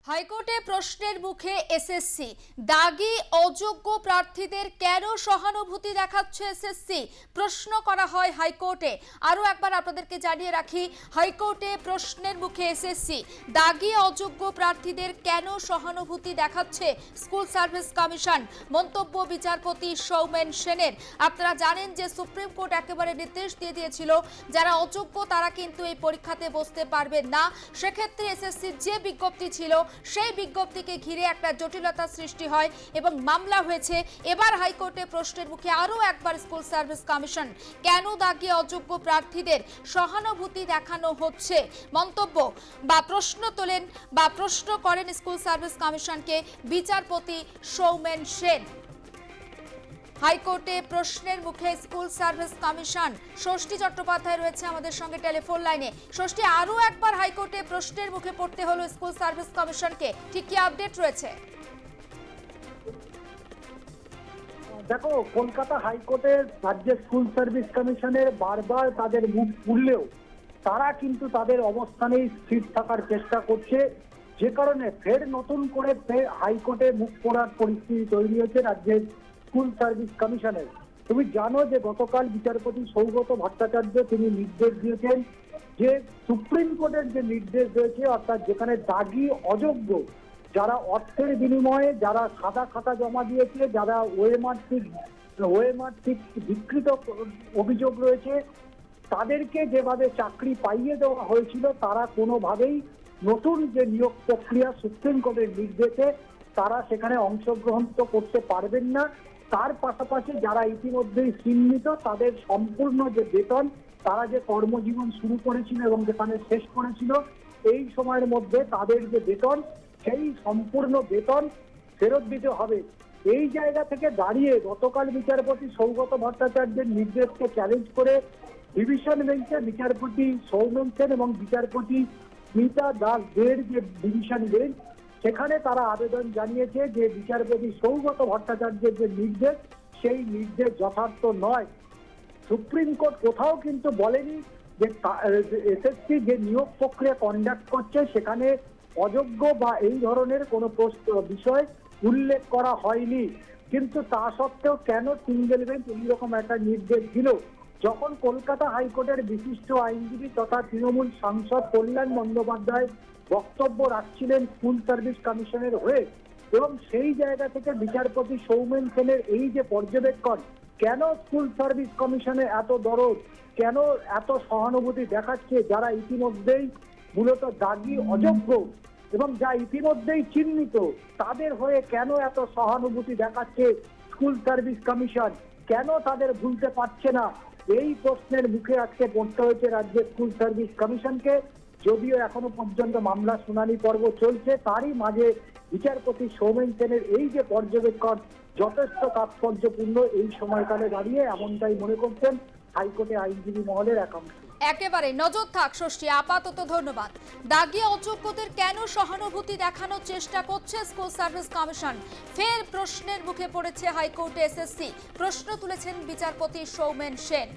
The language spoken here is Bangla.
হাইকোর্টে প্রশ্নের মুখে এসএসসি দাগি অযোগ্য প্রার্থীদের কেন সহানুভূতি দেখাচ্ছে এসএসসি প্রশ্ন করা হয় হাইকোর্টে। আরো একবার আপনাদেরকে জানিয়ে রাখি, হাইকোর্টে প্রশ্নের মুখে এসএসসি দাগি অযোগ্য প্রার্থীদের কেন সহানুভূতি দেখাচ্ছে স্কুল সার্ভিস কমিশন। মন্তব্য বিচারপতি সৌমেন সেনের। আপনারা জানেন যে সুপ্রিম কোর্ট একেবারে নির্দেশ দিয়ে দিয়েছিল যারা অযোগ্য তারা কিন্তু এই পরীক্ষাতে বসতে পারবেন না। সেক্ষেত্রে এসএসসির যে বিজ্ঞপ্তি ছিল সেই বিজ্ঞপ্তিকে ঘিরে একটা জটিলতা সৃষ্টি হয় এবং মামলা হয়েছে। এবার হাইকোর্টে প্রশ্নের মুখে আরো একবার স্কুল সার্ভিস কমিশন কেন দাগি অযোগ্য প্রার্থীদের সহানুভূতি দেখানো হচ্ছে মন্তব্য বা প্রশ্ন তোলেন বা প্রশ্ন করেন স্কুল সার্ভিস কমিশনকে বিচারপতি সৌমেন সেন। হাইকোর্টে প্রশ্নের মুখে স্কুল সার্ভিস কমিশন। ষষ্ঠী চট্টোপাধ্যায় রয়েছে আমাদের সঙ্গে টেলিফোন লাইনে। ষষ্ঠী, আরো একবার হাইকোর্টে প্রশ্নের মুখে পড়তে হলো স্কুল সার্ভিস কমিশনকে, ঠিক কি আপডেট রয়েছে? দেখো, কলকাতা হাইকোর্টের রাজ্যের স্কুল সার্ভিস কমিশনের বারবার তাদের মুখ খুললেও তারা কিন্তু তাদের অবস্থানেই স্থির থাকার চেষ্টা করছে, যে কারণে ফের নতুন করে হাইকোর্টে মুখ পড়ার পরিস্থিতি তৈরি হয়েছে রাজ্যের স্কুল সার্ভিস কমিশনের। তুমি জানো যে গতকাল বিচারপতি সৌগত ভট্টাচার্য তিনি নির্দেশ দিয়েছেন যে সুপ্রিম কোর্টের যে নির্দেশ রয়েছে, অর্থাৎ যেখানে দাগি অযোগ্য যারা অর্থের বিনিময়ে যারা সাদা খাতা জমা দিয়েছে, যারা ওএমআর বিকৃত অভিযোগ রয়েছে, তাদেরকে যেভাবে চাকরি পাইয়ে দেওয়া হয়েছিল তারা কোনোভাবেই নতুন যে নিয়োগ প্রক্রিয়া সুপ্রিম কোর্টের নির্দেশে তারা সেখানে অংশগ্রহণ তো করতে পারবেন না। তার পাশাপাশি যারা ইতিমধ্যেই চিহ্নিত তাদের সম্পূর্ণ যে বেতন, তারা যে কর্মজীবন শুরু করেছিল এবং যেখানে শেষ করেছিল এই সময়ের মধ্যে তাদের যে বেতন সেই সম্পূর্ণ বেতন ফেরত দিতে হবে। এই জায়গা থেকে দাঁড়িয়ে গতকাল বিচারপতি সৌগত ভট্টাচার্যের নির্দেশকে চ্যালেঞ্জ করে ডিভিশন বেঞ্চে বিচারপতি সৌমেন সেন এবং বিচারপতি স্মিতা দাসের যে ডিভিশন বেঞ্চ, সেখানে তারা আবেদন জানিয়েছে যে বিচারপতি সৌগত ভট্টাচার্যের যে নির্দেশ সেই নির্দেশ যথার্থ নয়। সুপ্রিম কোর্ট কোথাও কিন্তু বলেনি যে এসএসসি যে নিয়োগ প্রক্রিয়া কন্ডাক্ট করছে সেখানে অযোগ্য বা এই ধরনের কোনো বিষয় উল্লেখ করা হয়নি, কিন্তু তা সত্ত্বেও কেন সিঙ্গেল বেঞ্চ এইরকম একটা নির্দেশ দিল? যখন কলকাতা হাইকোর্টের বিশিষ্ট আইনজীবী তথা তৃণমূল সাংসদ কল্যাণ বন্দ্যোপাধ্যায় বক্তব্য রাখছিলেন স্কুল সার্ভিস কমিশনের হয়ে, এবং সেই জায়গা থেকে বিচারপতি সৌমেন সেনের এই যে পর্যবেক্ষণ, কেন স্কুল সার্ভিস কমিশনে এত দরদ, কেন এত সহানুভূতি দেখাচ্ছে যারা ইতিমধ্যেই মূলত দাগি অযোগ্য এবং যা ইতিমধ্যেই চিহ্নিত, তাদের হয়ে কেন এত সহানুভূতি দেখাচ্ছে স্কুল সার্ভিস কমিশন? কেন তাদের ভুলতে পারছে না? এই প্রশ্নের মুখে আজকে পড়তে হয়েছে রাজ্যের স্কুল সার্ভিস কমিশনকে। যদিও এখনো পর্যন্ত মামলা শুনানি পর্ব চলছে, তারই মাঝে বিচারপতি সৌমেন সেনের এই যে পর্যবেক্ষণ যথেষ্ট তাৎপর্যপূর্ণ এই সময়কালে দাঁড়িয়ে, এমনটাই মনে করছেন হাইকোর্টে আইনজীবী মহলের একাংশ। একেবারে নজর থাক ষষ্ঠী, আপাতত ধন্যবাদ। দাগি অযোগ্যদের কেন সহানুভূতি দেখানোর চেষ্টা করছে স্কুল সার্ভিস কমিশন? ফের প্রশ্নের মুখে পড়েছে হাইকোর্টে এসএসসি। প্রশ্ন তুলেছেন বিচারপতি সৌমেন সেন।